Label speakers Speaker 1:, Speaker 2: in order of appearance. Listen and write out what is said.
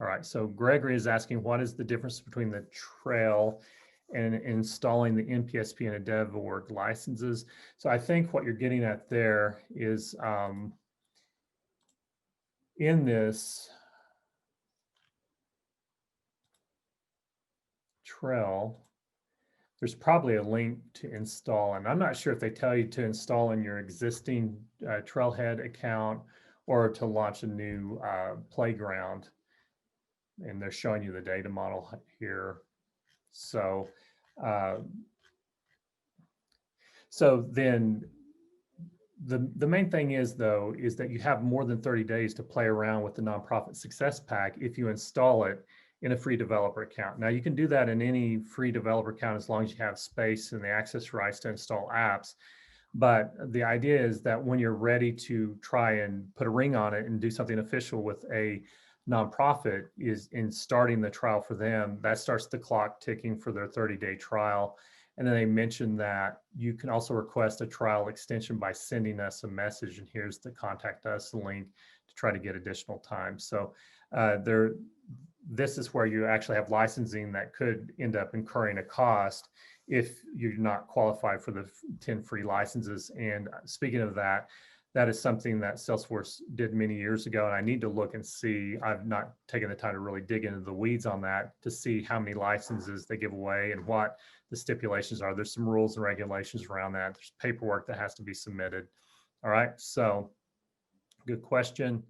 Speaker 1: All right, so Gregory is asking, what is the difference between the Trail and installing the NPSP and a dev.org licenses? So I think what you're getting at there is in this Trail, there's probably a link to install, and I'm not sure if they tell you to install in your existing Trailhead account or to launch a new playground. And they're showing you the data model here. So, so then the main thing is, though, is that you have more than 30 days to play around with the Nonprofit Success Pack if you install it in a free developer account. Now, you can do that in any free developer account as long as you have space and the access rights to install apps. But the idea is that when you're ready to try and put a ring on it and do something official with a nonprofit, is in starting the trial for them, that starts the clock ticking for their 30-day trial. And then they mentioned that you can also request a trial extension by sending us a message, and here's the contact us link to try to get additional time. So this is where you actually have licensing that could end up incurring a cost if you're not qualified for the 10 free licenses. And speaking of that, that is something that Salesforce did many years ago, and I need to look and see. I've not taken the time to really dig into the weeds on that to see how many licenses they give away and what the stipulations are. There's some rules and regulations around that. There's paperwork that has to be submitted. All right, so good question.